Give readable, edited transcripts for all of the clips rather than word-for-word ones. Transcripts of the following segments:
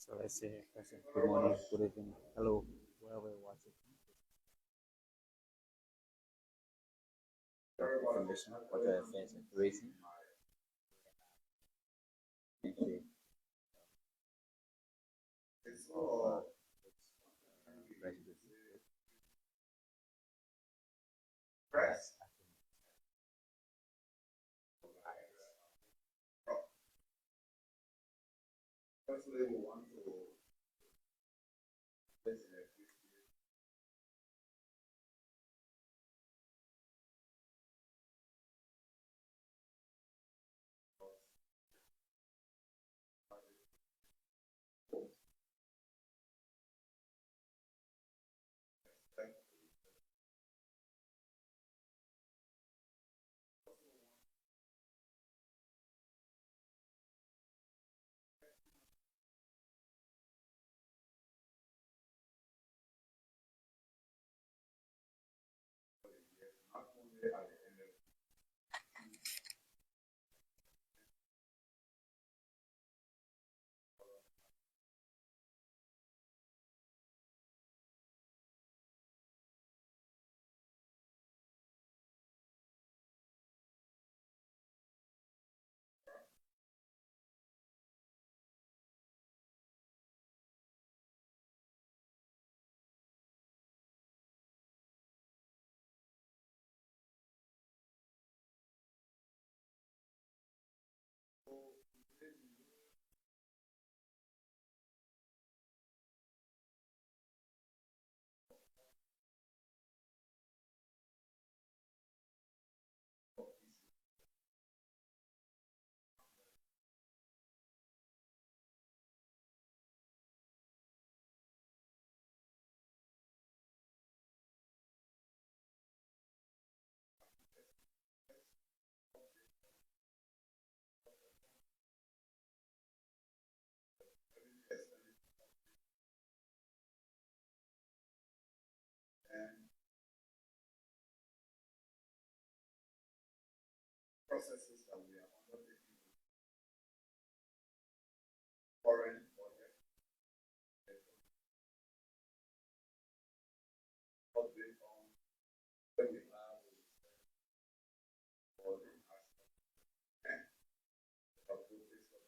So let's say first, good morning, good evening, hello, wherever you're watching. Information, what are affairs and raising. Okay. Presidency. Press. Firstly, we want to not only at the end of and processes that we are undertaking foreign project update on where we are with for the aspect and the approaches of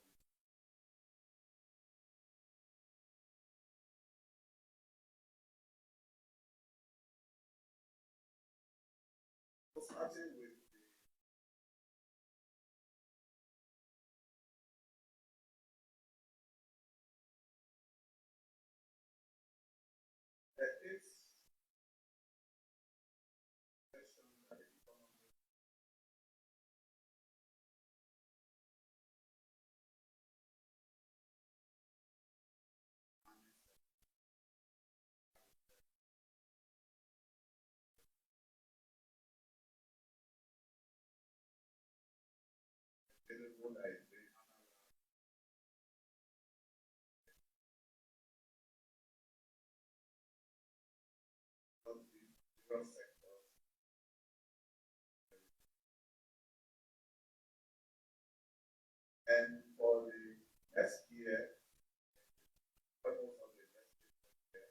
the starting with the eighth session that the economy available that is being analyzed on the different sectors and for the next year, purpose of the next year,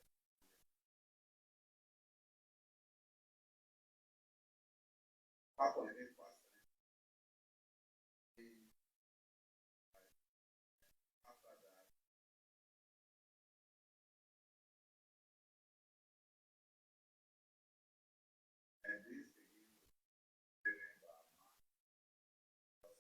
calculate percent after that, and this begin driven by math.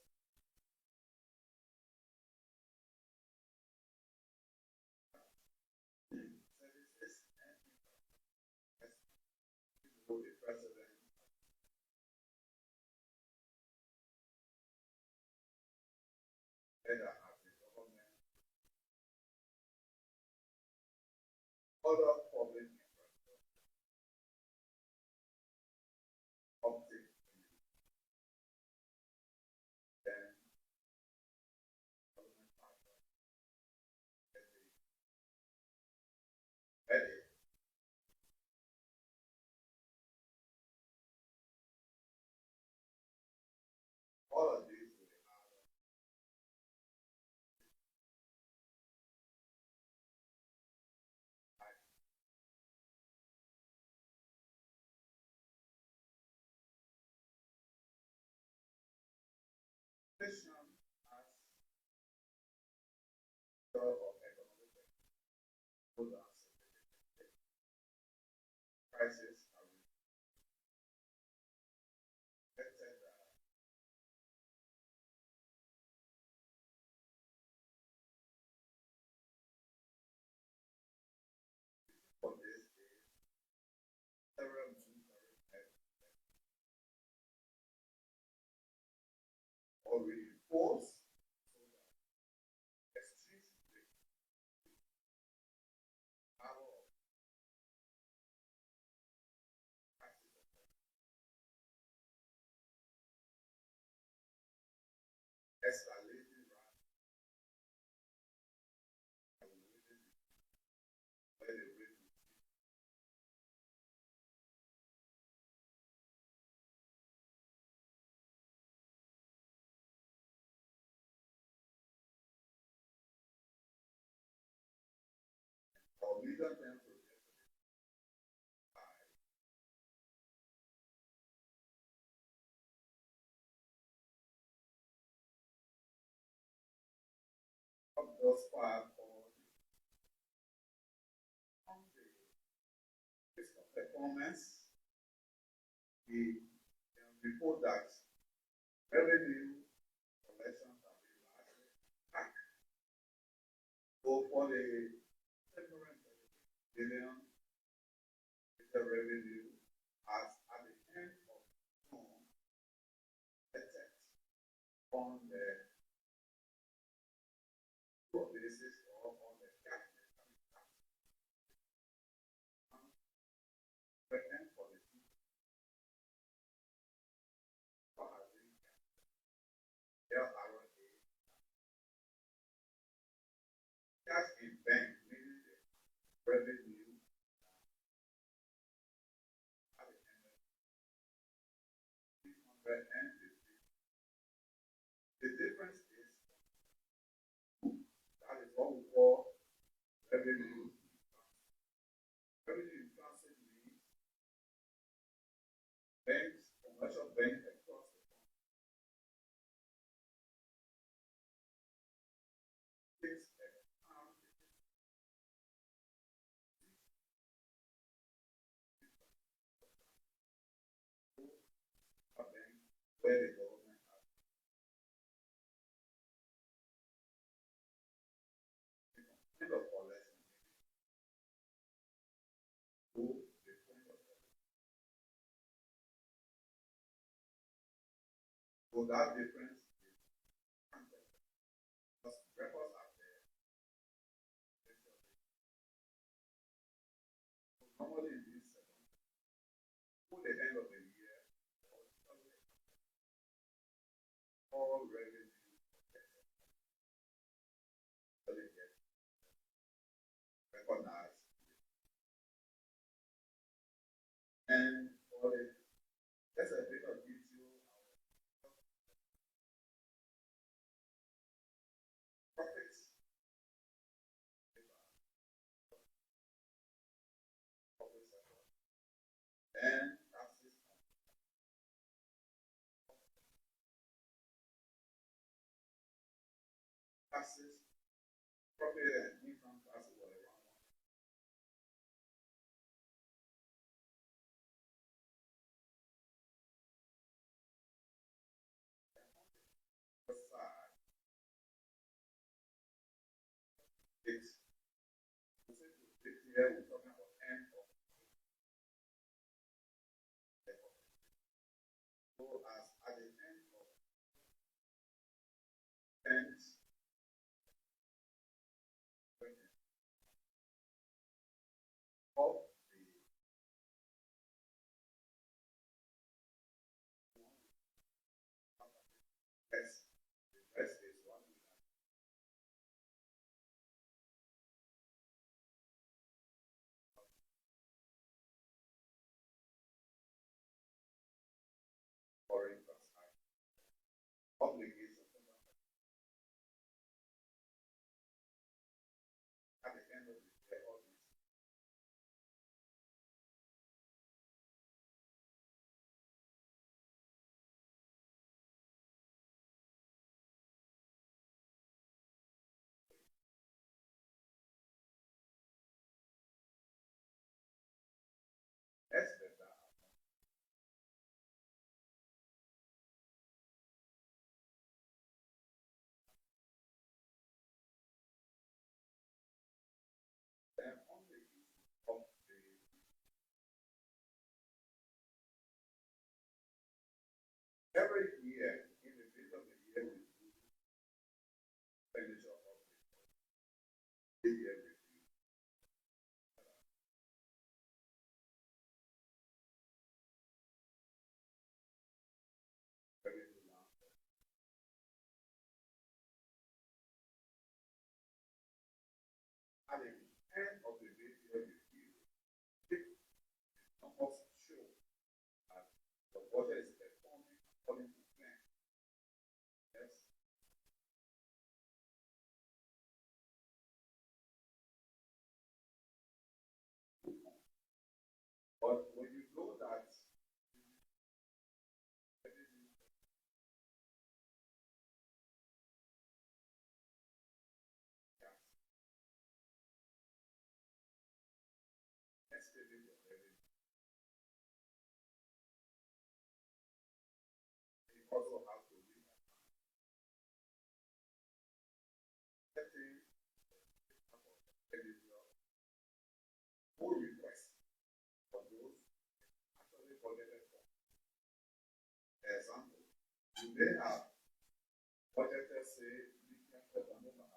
Inflation has of economic prices are reflected for this is several or reinforce extreme power of escalating where the rate or medium term projected high of those far for the performance, the report that revenue collections have been largely back. So for the current billion revenue as at the end of June, effect on the basis or on the capital present for the LRA cash in bank meaning the revenue at the end of 650. The difference is that is what we call revenue. Revenue in transit means banks, commercial banks across the country takes account a bank where the government has the point of collection to the point of collection. So that difference is because records are there. So normally in this for the end of the year, all revenue get recognized. And for the that's a bit of detail profits and taxes, profit and income taxes were around one side. It's here we're talking about end of so as at the end of end of the rest is one At the end of the day, it's not sure that the budget is performing according to plan. Yes. But when you know that estimating your revenue, you also have to be setting individual full request for those actually budgeted for. Example, you may have budgeted, say, for the moment,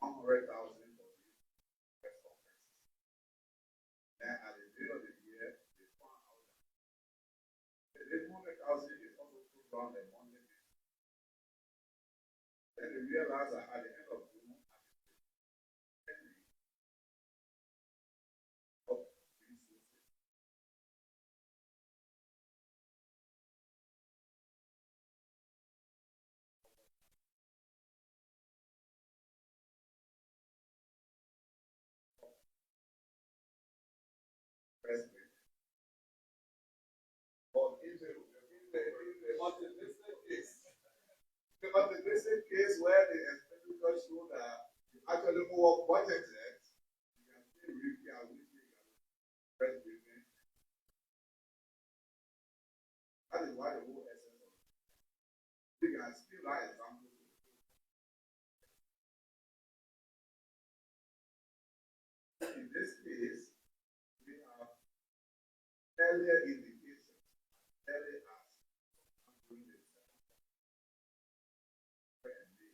100,000 for the press conferences. Then at the end of the year, they found out that the 100,000 is also put down the monthly basis. Then they realize that at the end of June, at the end of resources, president. But in the multiplication case, the multiplication case where the expenditure show that you actually over budgeted, you can still review and president. That is why the whole essence of it. We can still write examples. In this case, we have earlier indications, early as during the second and the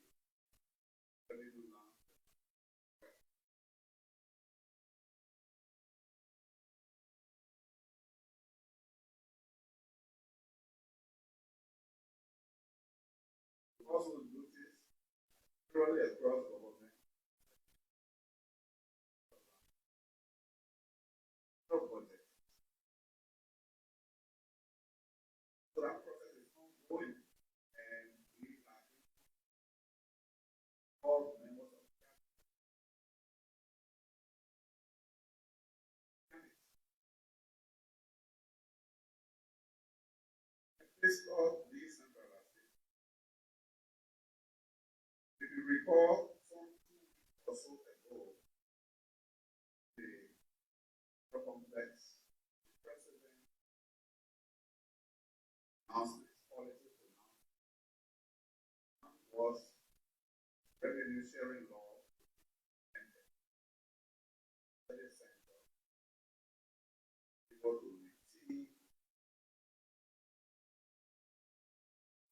early to long. Also notice purely across government, no budget. So that process is ongoing, and we are all members of cabinet. It's called decentralization. If you recall, some 2 weeks or so ago, the complex, the president announced his policy was revenue sharing law and the center people to receive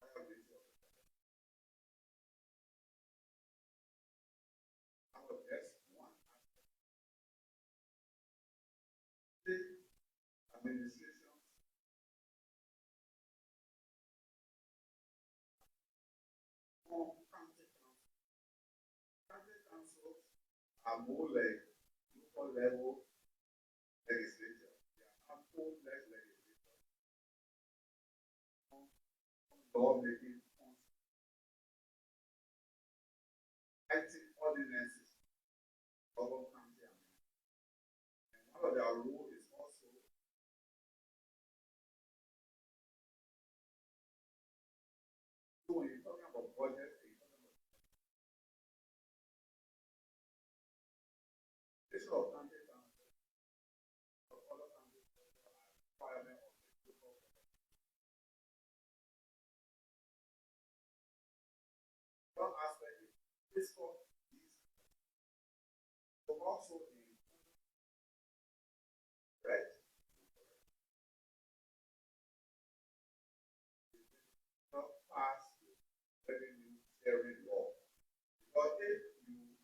viability of the budget. That was just one aspect. State administrations form county councils. County councils are more like local level legislature. They are not full-fledged legislature. Law making acting ordinances over county amendment. And one of their rules is also so when you're talking about budget, you're talking about issue of county council or other county council are requirement of the local government. One aspect is fiscal ease, but also in right not pass the revenue sharing law. Because if you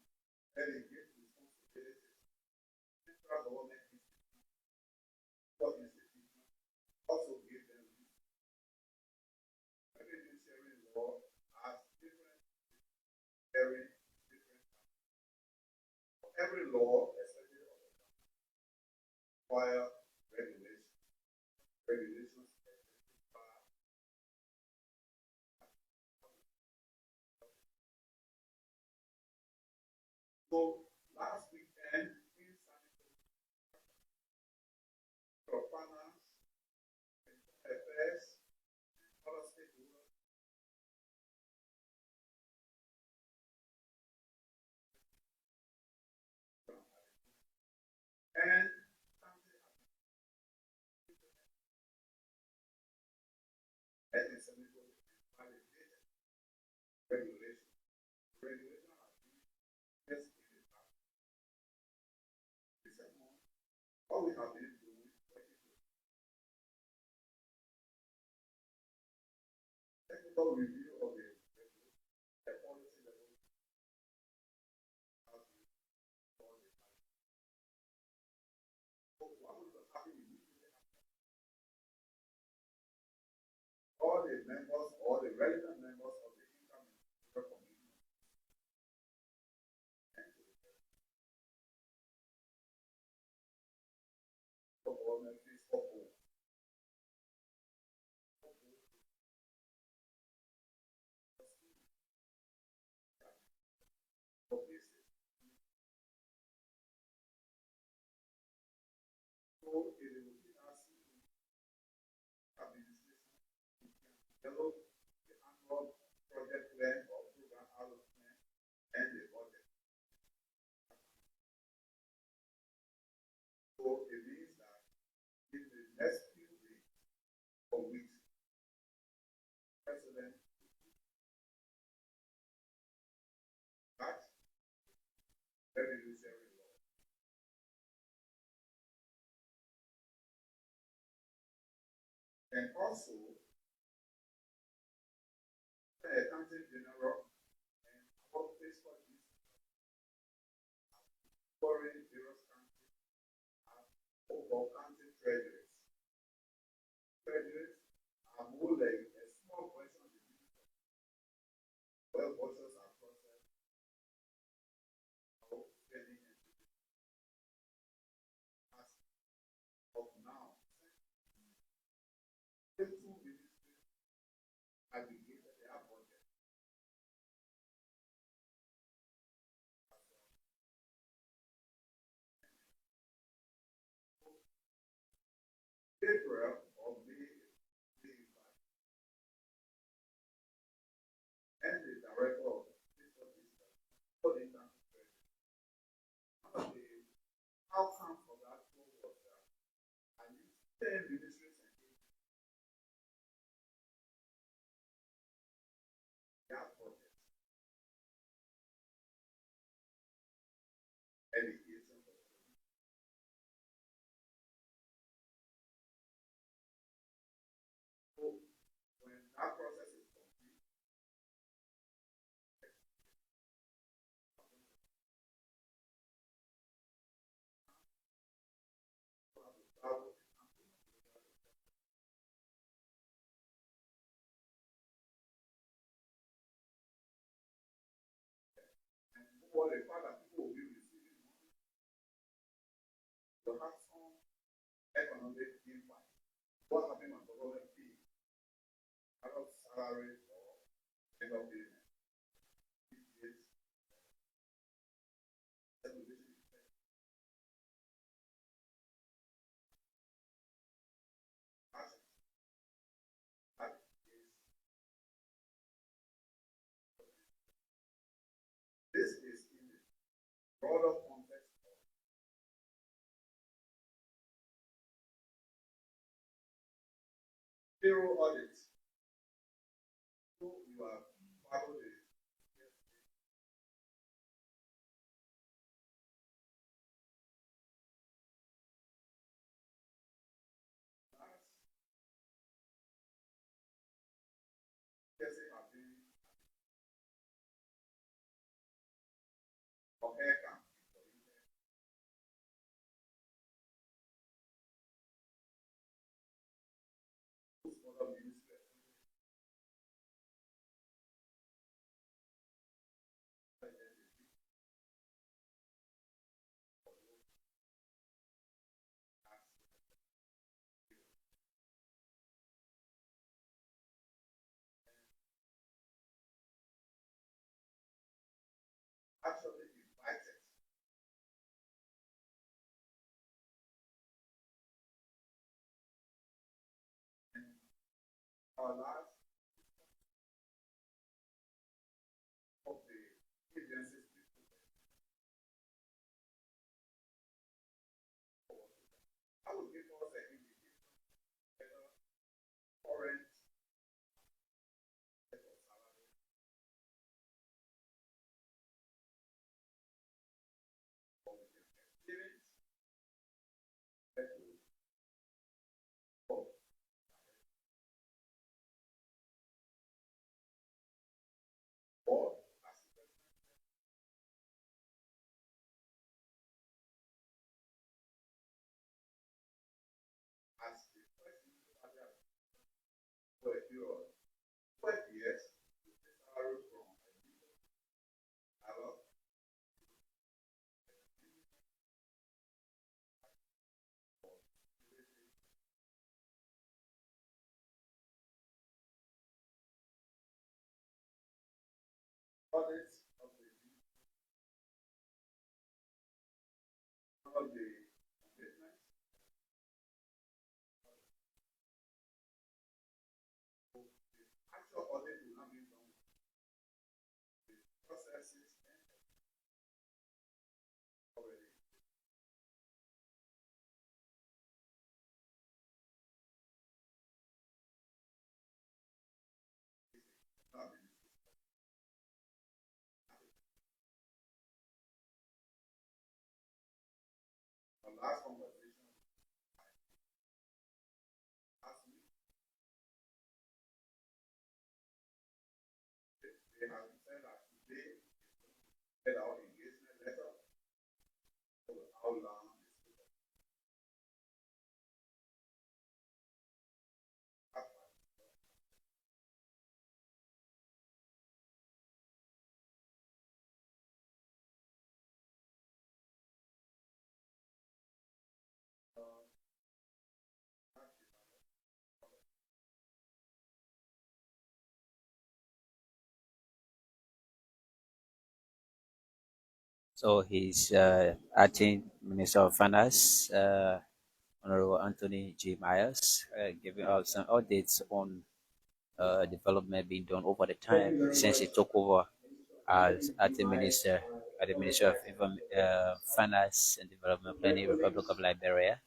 delegate responsibilities. Central government institutions, what institutions also give them revenue sharing law has different sharing different every law, especially require regulations. So last weekend, in finance, affairs, other stakeholders, and validated regulation. Regulation has been just in the past. Recent months, all we have been doing is technical review of the policy level. So what was happening immediately? All the members, all the relevant members of the income committee for government fees for all. So it is within our administration develop the annual project plan or program allotment and the budget. So it means that in the next few weeks or weeks, President that revenue sharing law. And also, the accountant general and our fiscal foreign various countries have over county treasuries. Treasuries are more like a small version of the digital, where vouchers are processed for spending and as of now. The two ministries aggregated their budget. April or May, and the director of fiscal business for the country. One of the outcomes of that was that I used 10 ministries and their budget. Education. So when that process is complete, and for the fact that people will be receiving money, will have some economic impact. What happened on government fee? Out of salary or end of payment. This is in the broader context of payroll audit. So you are followed it. Okay, our last of the agencies, I will give us an indication of current salary of the experience of or as the person for a period of 12 years, the salary from our audits of the commitments, actual audit will not be done. The processes already. Not been our last conversation last week, they have said that today get our engagement letter for how long is after. So he's acting Minister of Finance, Honorable Anthony J. Myers, giving us some updates on development being done over the time since he took over as acting minister at the Ministry of Finance and Development Planning, Republic of Liberia.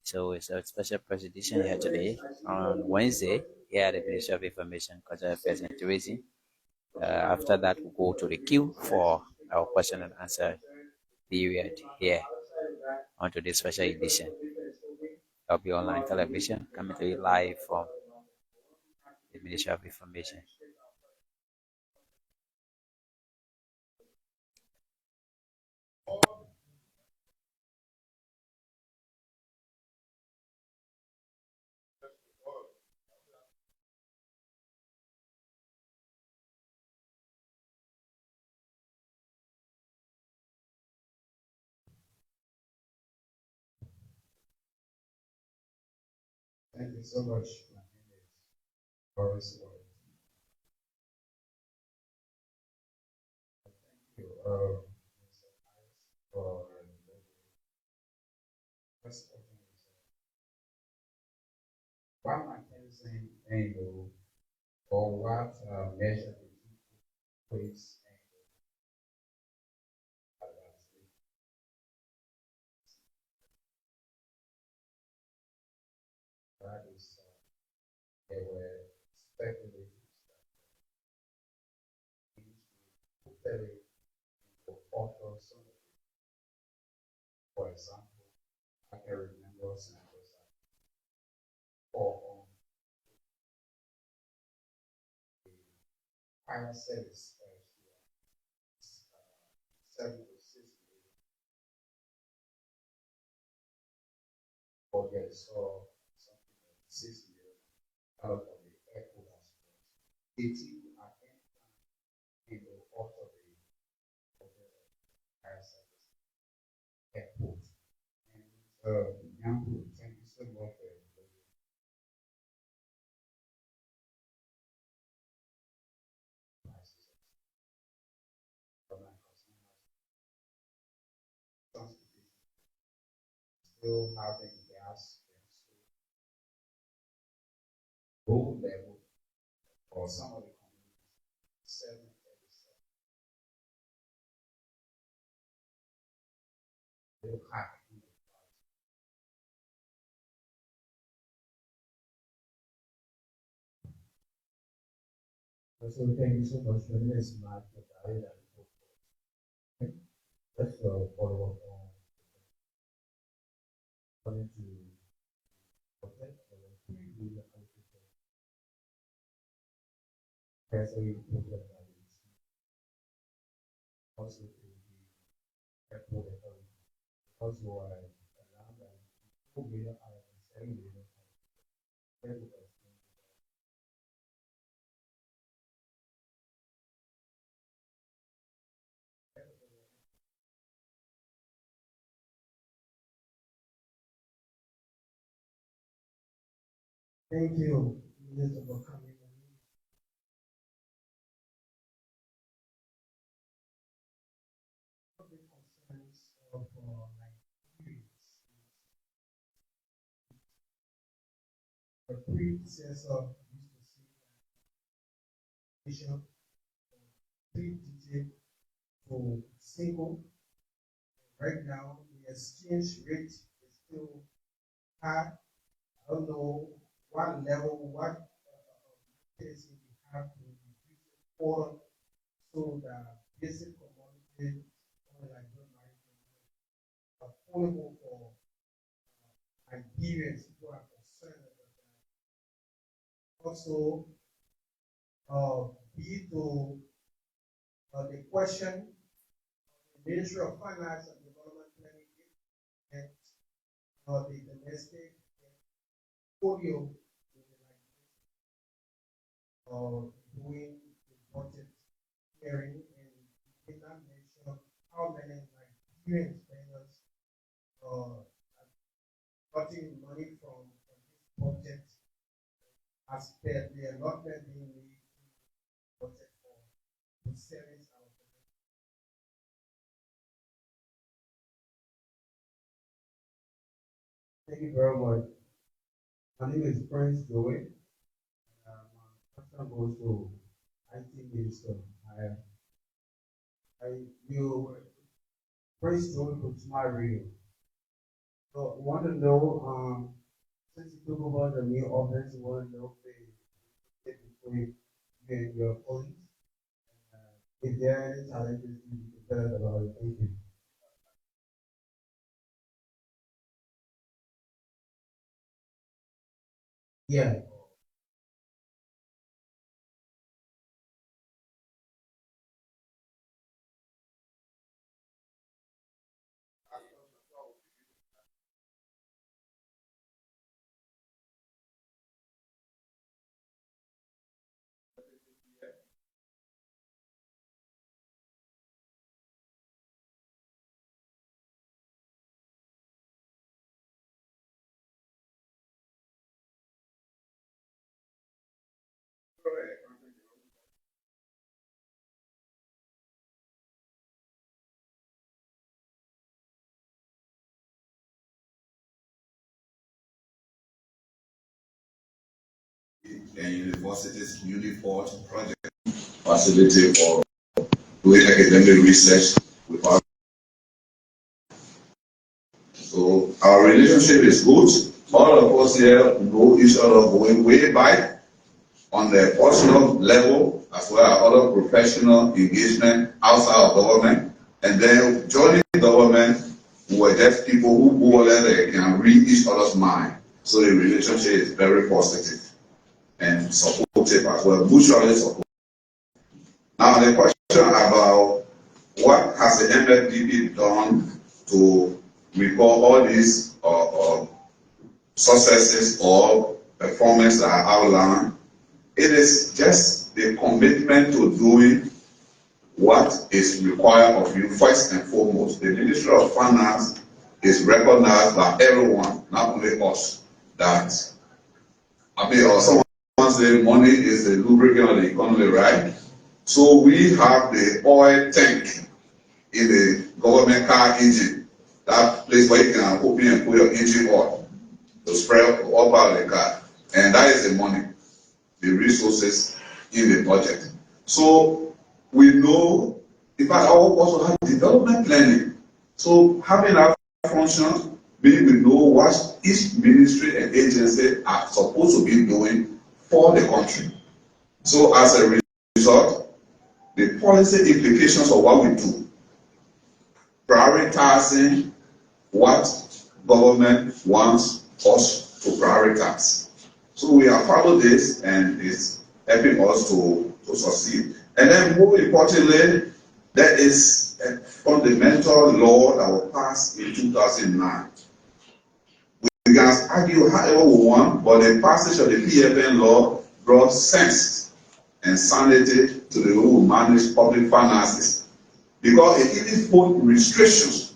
So it's a special presentation here today. On Wednesday, here at the Ministry of Information, Cultural Affairs and Tourism. After that, we'll go to the queue for our question and answer period here onto this special edition of the online television coming to you live from the Ministry of Information. Thank you so much. My name is Boris Ward. Thank you, Mr. Harris, for the first opening. What my closing angle or what measure the place that is they were speculating very author some of it. For example, I can remember some of those or on the fire service 7 to 6 million for the so something like 6 million out of the echo as well. 18 I think in the author of the fire service airport. And young thank you so much for the prices of my customers. Transportation still having gas and so low level or some of the communities, 737. They look happy. So thank you so much for this, Mark. Let's follow up on coming to protect and pre-rule application. That's a program that is also to be airport authority. Also, around that 2 million and 7 million. Thank you, Minister, for coming. The concerns of the predecessor used to say Bishop pre-DJ for single. Right now, the exchange rate is still high. I don't know what level, what person we have to increase it for so that basic commodities, like affordable for Nigerians who are concerned about that. Also, be to the question, the Ministry of Finance and Development Planning and the domestic portfolio doing the budget hearing, and we did not mention how many Nigerian spenders are getting money from this budget as per the allotment being made budget for the service our Thank you very much. My name is Prince Joey. My question goes to IT Minister. You Prince Joey from Smart Radio. So I want to know, since you talk about the new office, you want to know if between you and your colleagues, if there are any challenges you can tell us about it. Thank you. Yeah. And universities Uniport project facility for doing academic research with our. So our relationship is good. All of us here know each other going way back on the personal level as well as other professional engagement outside of government. And then joining government, we were just people who more or less they can read each other's mind. So the relationship is very positive and supportive as well, mutually supportive. Now the question about what has the MFDP done to record all these successes or performance that are outlined, it is just the commitment to doing what is required of you first and foremost. The Ministry of Finance is recognized by everyone, not only us, that or someone say money is the lubricant of the economy, right? So we have the oil tank in the government car engine, that place where you can open and put your engine oil to spread up out of the car. And that is the money, the resources in the budget. So we know, in fact, I also have development planning. So having that function, we know what each ministry and agency are supposed to be doing for the country. So as a result, the policy implications of what we do, prioritizing what government wants us to prioritize. So we have followed this, and it's helping us to succeed. And then more importantly, there is a fundamental law that was passed in 2009. We can argue however we want, but the passage of the PFN law brought sense and sanity to the way we manage public finances, because it even put restrictions.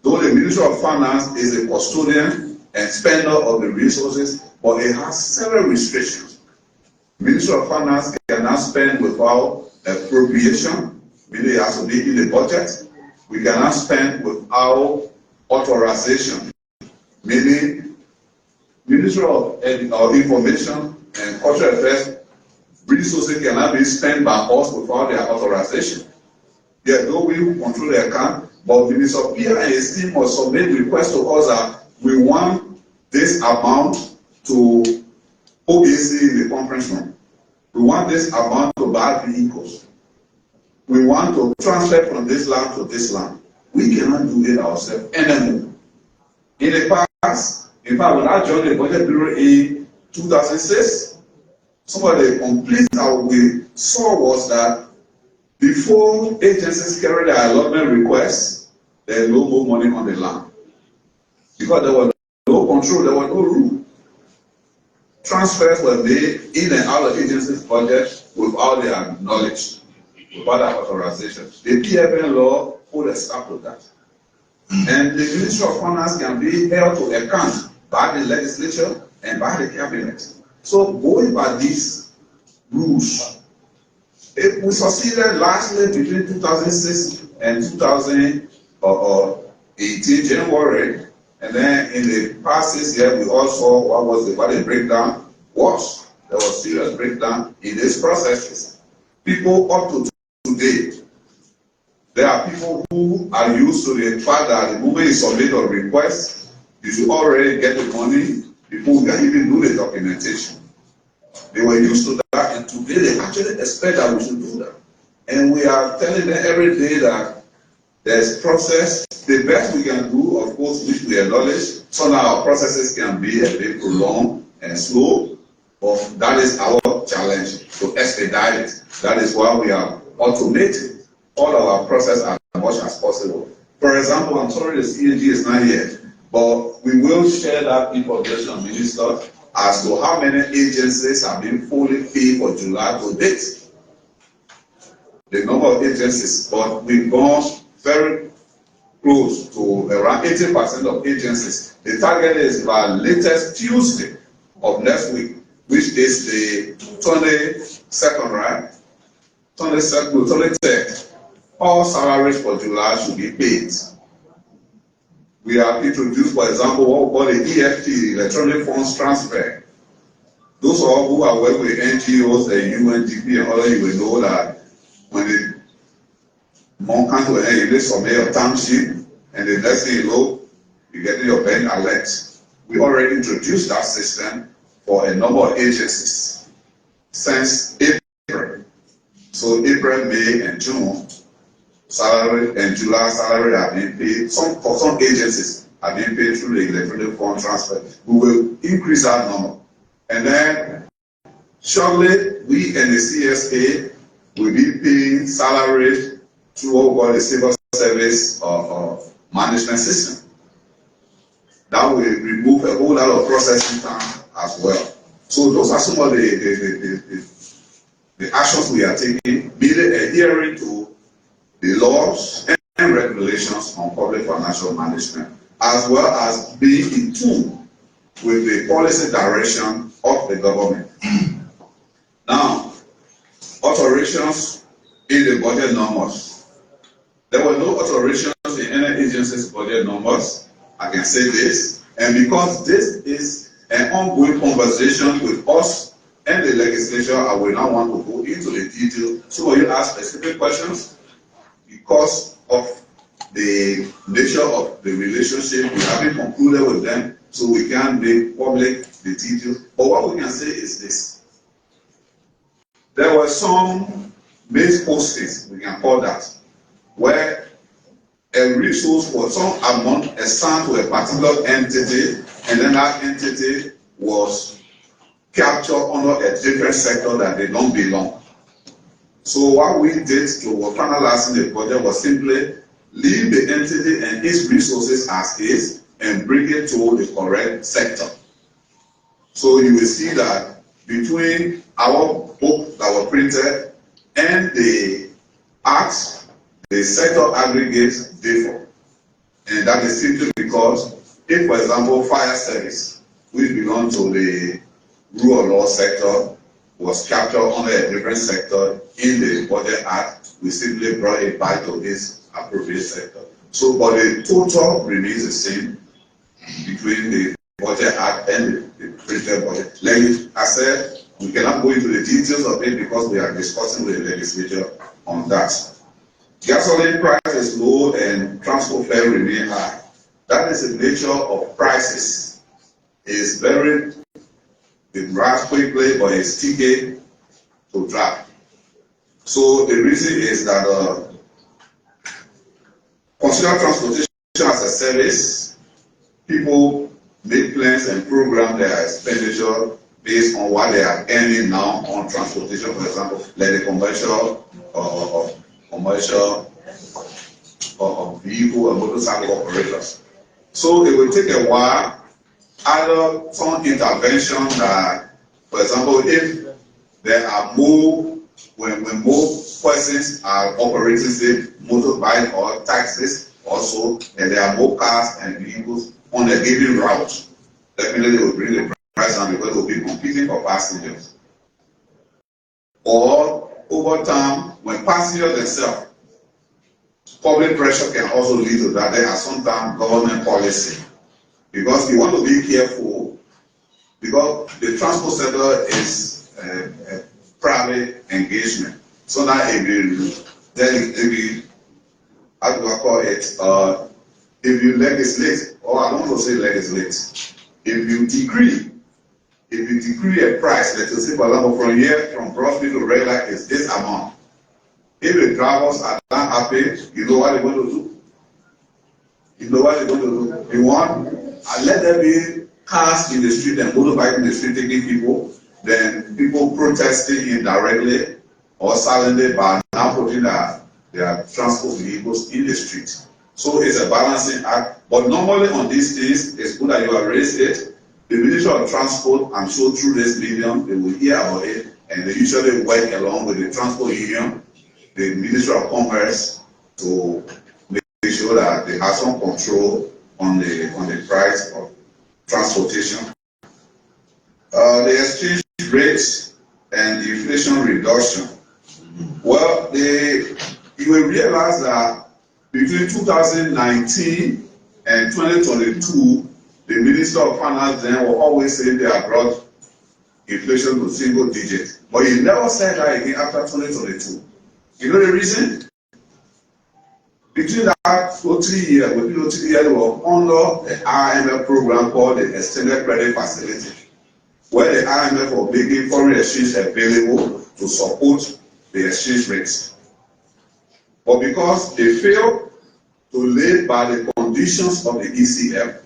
Though the Ministry of Finance is a custodian and spender of the resources, but it has several restrictions. The Ministry of Finance cannot spend without appropriation, meaning it has to be in the budget. We cannot spend without authorization, meaning Ministry of Information and Cultural Affairs resources cannot be spent by us without their authorization. Yet, though we control the account, but the Minister of PR and his team must submit requests to us that we want this amount to OBC in the conference room. We want this amount to buy vehicles. We want to transfer from this land to this land. We cannot do it ourselves anymore. In the past, in fact, when I joined the Budget Bureau in 2006, some of the complaints that we saw was that before agencies carry their allotment requests, there was no more money on the land. Because there was no control, there was no rule. Transfers were made in and out of agencies' budget without their knowledge, without their authorization. The PFN law put a stop to that. And the Ministry of Finance can be held to account by the legislature and by the cabinet. So going by these rules, we succeeded largely between 2006 and 2018 January, and then in the past 6 years we all saw what the breakdown was. There was serious breakdown in these processes. People up to today, there are people who are used to the fact that the moment you submit a request, you should already get the money before you can even do the documentation. They were used to that, and today they actually expect that we should do that. And we are telling them every day that there's process. The best we can do, of course, which we acknowledge, some of our processes can be a bit prolonged and slow, but that is our challenge, to expedite it. That is why we are automating all our process as much as possible. For example, I'm sorry the CAG is not here, but we will share that information, Minister, as to how many agencies have been fully paid for July to date. The number of agencies, but we've gone very close to around 80% of agencies. The target is by latest Tuesday of next week, which is the 22nd, right? 23rd. All salaries for July should be paid. We have introduced, for example, what we call the EFT, electronic funds transfer. Those all who are working with NGOs and UNDP and others, you will know that when the month comes to an end, you submit your timesheet, and the next thing you know, you're getting your bank alert. We already introduced that system for a number of agencies since April. So April, May, and June, salary and July salary are being paid. For some agencies are being paid through the electronic fund transfer. We will increase that number. And then shortly, we and the CSA will be paying salaries through what we call the civil service management system. That will remove a whole lot of processing time as well. So those are some of the actions we are taking, meaning adhering to the laws and regulations on public financial management, as well as being in tune with the policy direction of the government. Now, alterations in the budget numbers. There were no alterations in any agency's budget numbers. I can say this, and because this is an ongoing conversation with us and the legislature. I will not want to go into the detail. Some of you ask specific questions because of the nature of the relationship. We haven't concluded with them, so we can't make public the details. But what we can say is this. There were some base postings, we can call that, where a resource was some amount assigned to a particular entity, and then that entity was captured under a different sector that they don't belong. So what we did to finalizing the project was simply leave the entity and its resources as is and bring it to the correct sector. So you will see that between our book that was printed and the acts, the sector aggregates differ. And that is simply because if, for example, fire service, which belongs to the rule of law sector, was captured under a different sector in the Budget Act, we simply brought it back to this appropriate sector. So, but the total remains the same between the Budget Act and the printed budget. Like I said, we cannot go into the details of it because we are discussing with the legislature on that. Gasoline price is low and transport fare remain high. That is the nature of prices. It's very, it rise quickly, but it's sticky to drop. So the reason is that consider transportation as a service. People make plans and program their expenditure based on what they are earning now on transportation, for example, like the commercial vehicle and motorcycle operators. So it will take a while. Either some intervention that, for example, if there are more, when more persons are operating, say, motorbike or taxis also, and there are more cars and vehicles on a given route, definitely will bring the price down because they will be competing for passengers. Or over time, when passengers themselves, public pressure can also lead to that. There are sometimes government policy. Because you want to be careful, because the transport sector is a private engagement. So now if you how do I call it, if you legislate, or I don't want to say legislate, if you decree a price, let's say for example from here, from Crosby to Red Light is this amount. If the drivers are not happy, you know what they're going to do? You want, let there be cars in the street and motorbikes in the street taking people, then people protesting indirectly or silently by now putting their transport vehicles in the street. So it's a balancing act. But normally on these things, it's good that you have raised it. The Ministry of Transport, I'm sure through this medium, they will hear about it, and they usually work along with the Transport Union, the Ministry of Commerce, to make sure that they have some control on the price of transportation. The exchange rates and the inflation reduction. Well, you will realize that between 2019 and 2022, the Minister of Finance then will always say they have brought inflation to single digits. But he never said that again after 2022. You know the reason? Between that 3 years, within those 3 years, we were under the IMF program called the Extended Credit Facility, where the IMF was making foreign exchange available to support the exchange rates. But because they failed to lay by the conditions of the ECF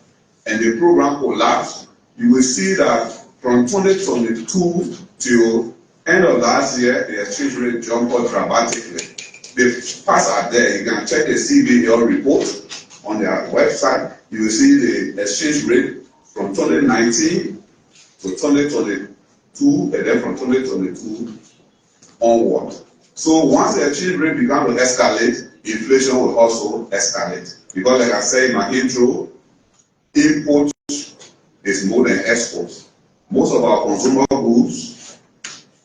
and the program collapsed, you will see that from 2022 till end of last year, the exchange rate jumped up dramatically. The facts are there. You can check the CBL report on their website. You will see the exchange rate from 2019 to 2022, and then from 2022 onward. So once the exchange rate began to escalate, inflation will also escalate. Because like I said in my intro, import is more than export. Most of our consumer goods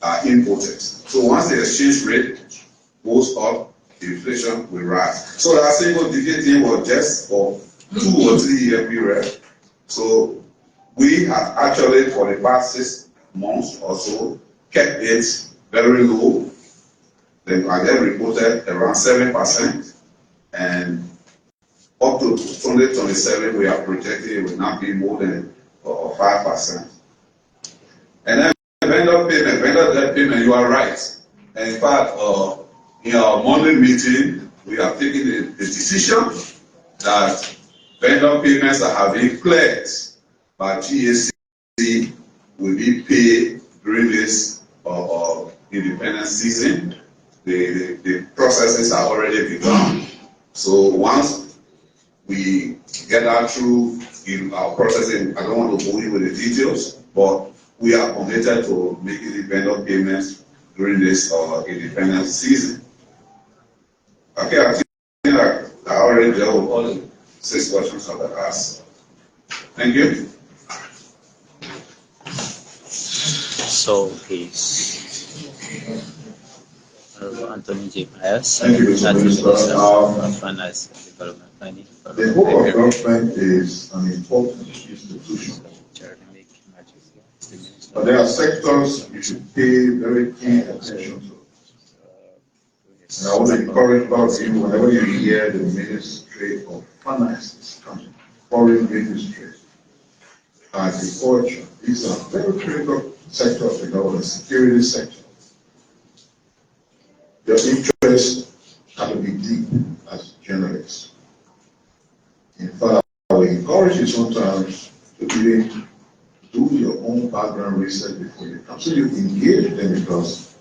are imported. So once the exchange rate goes up, inflation will rise. So that single digit thing was just for 2 or 3 year period. So we have actually for the past 6 months or so kept it very low. They get reported around 7%, and up to 2027, we are projecting it will not be more than 5%. And then vendor debt payment, you are right. And in fact, in our Monday meeting, we have taken the decision that vendor payments that have been cleared by GAC will be paid during this independence season. The processes are already begun. So once we get that through in our processing, I don't want to bore you with the details, but we are committed to making the vendor payments during this independence season. Okay, I think I already dealt with all the 6 questions that I asked. Thank you. So he's Anthony J. Myers, Thank you, Mr. Minister. Finance and Development Planning. The Board of Government is an important institution. But there are sectors you should pay very keen attention to. And I want to encourage all of you, whenever you hear the Ministry of Finance is coming, Foreign Ministry, agriculture, these are very critical sectors of the government, security sector. Your interest can be deep as journalists. In fact, I will encourage you sometimes to even do your own background research before you come. So you engage them, because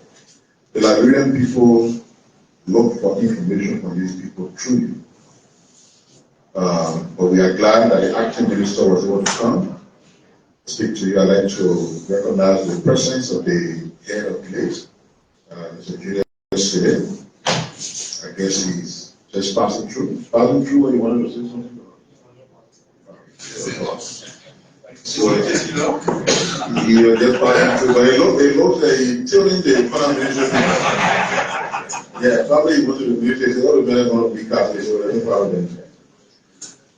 the Liberian people look for information from these people through you. But we are glad that the acting minister was able to come speak to you. I'd like to recognize the presence of the head of place, Mr. Julius today. I guess he's just passing through. Passing through, when you wanted to say something? So, he was just passing through, but he looked tilting the parliamentary. Yeah, probably he wanted to be, he said, all the men want to be Catholic, so they're parliament.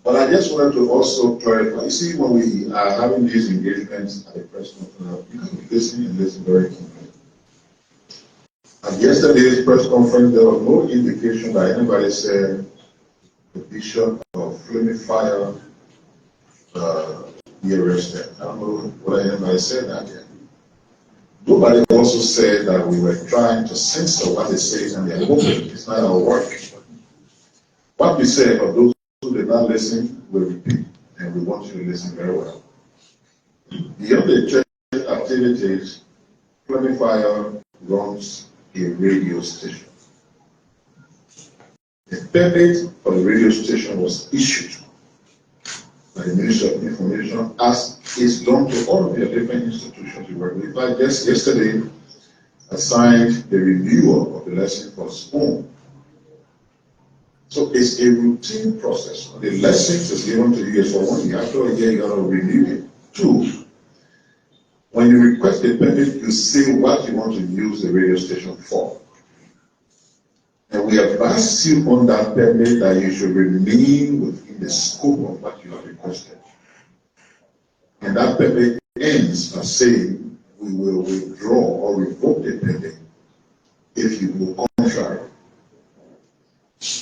But I just wanted to also clarify. You see, when we are having these engagements at the press conference, you can be listening and listen very carefully. At yesterday's press conference, there was no indication that anybody said the bishop of Flaming Fire be arrested. I don't know whether anybody said that yet. Nobody also said that we were trying to censor what they say and they're hoping. It's not our work. What we say, for those who did not listen, we'll repeat, and we want you to listen very well. Beyond the church activities, Flaming Fire runs a radio station. The permit for the radio station was issued by the Ministry of Information, as is done to all of your different institutions you work with. In fact, just yesterday, I signed the renewal of the lesson for SPOON. So it's a routine process. The license is given to you for 1 year. After a year, you got to renew it. 2, when you request a permit, you say what you want to use the radio station for. And we advise you on that permit that you should remain within the scope of what you have requested. And that permit ends by saying we will withdraw or revoke the permit if you go contrary.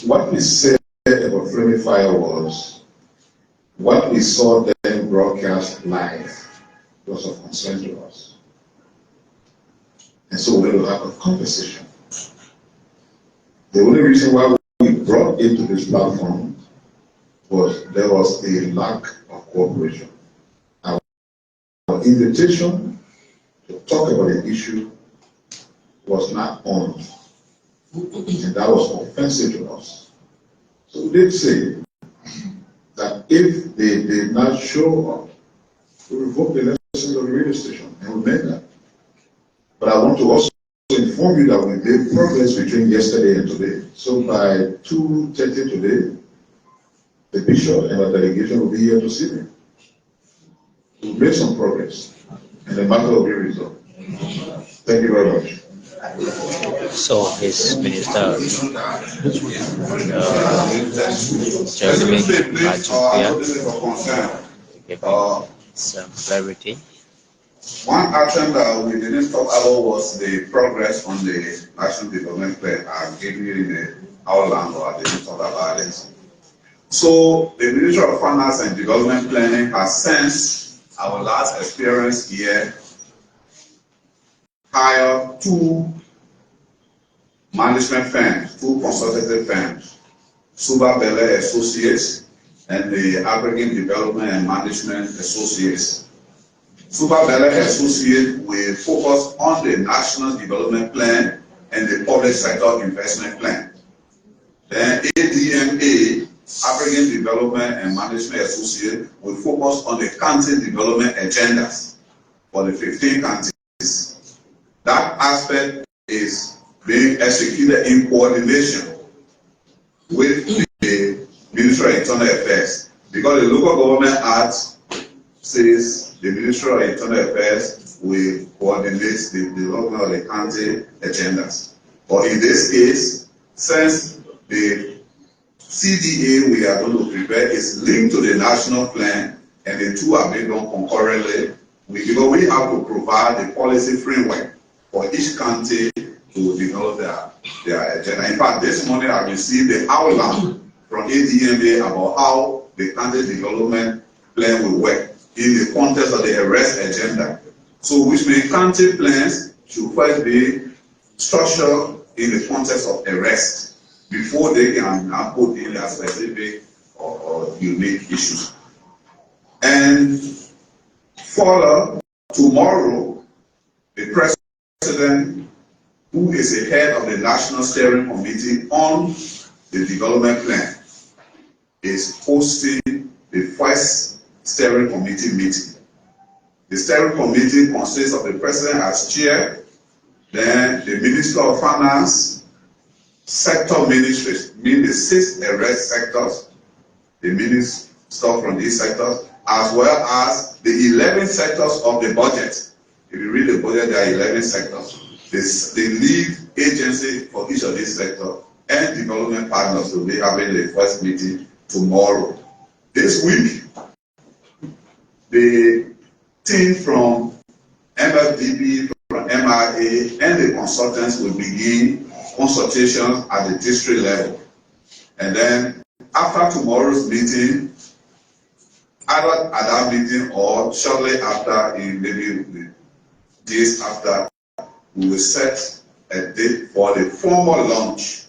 What we said about Flaming Fire was what we saw them broadcast live was of concern to us. And so we will have a conversation. The only reason why we brought into this platform was there was a lack of cooperation. Our invitation to talk about the issue was not honored, and that was offensive to us. So we did say that if they did not show up, we revoked the license of the radio station, and we made that. But I want to also inform you that we made progress between yesterday and today. So by 2:30 today, the bishop and our delegation will be here to see me. We've made some progress, and the matter will be resolved. Thank you very much. So his minister, Jeremy Machupia, gave some clarity One action that we didn't talk about was the progress on the National Development Plan. I gave you in the outline, or I didn't talk about it. So the Ministry of Finance and Development Planning has, since our last experience here, hired two management firms, two consultative firms, Suba Bele Associates and the African Development and Management Associates. Suba Bele Associates will focus on the National Development Plan and the Public Sector Investment Plan. Then ADMA, African Development and Management Associate, will focus on the county development agendas for the 15 counties. That aspect is being executed in coordination with the Ministry of Internal Affairs, because the Local Government Act says the Ministry of Internal Affairs will coordinate the development of the county agendas. But in this case, since the CDA we are going to prepare is linked to the national plan, and the two are being done concurrently, because we have to provide the policy framework for each county to develop their agenda. In fact, this morning I received the outline from ADMA about how the county development plan will work in the context of the arrest agenda. So, which means county plans should first be structured in the context of arrest before they can now put in their specific or unique issues. And further, tomorrow, the president, who is the head of the National Steering Committee on the Development Plan, is hosting the first Steering Committee meeting. The Steering Committee consists of the president as chair, then the Minister of Finance, sector ministries, meaning the 6 arrest sectors, the minister from these sectors, as well as the 11 sectors of the budget. If you read the budget, there are 11 sectors. The lead agency for each of these sectors and development partners will be having the first meeting tomorrow. This week, the team from MFDP, from MIA, and the consultants will begin consultations at the district level. And then after tomorrow's meeting, either at that meeting or shortly after, in maybe days after, we will set a date for the formal launch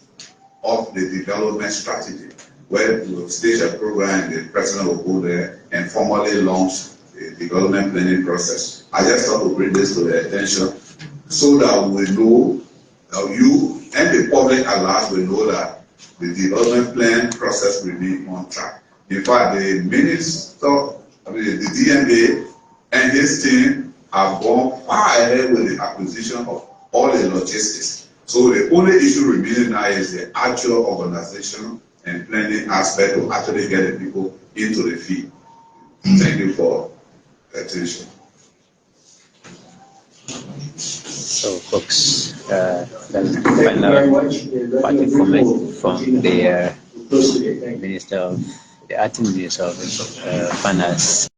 of the development strategy, where we will stage a program and the president will go there and formally launch the development planning process. I just thought to bring this to the attention so that we know, you and the public at large will know that the development plan process will be on track. In fact, the minister, the DMA and his team have gone far ahead with the acquisition of all the logistics. So the only issue remaining now is the actual organization and planning aspect to actually get the people into the field. Thank you for the attention. So, folks, that's the final parting comment from the Minister of the Acting Minister of Finance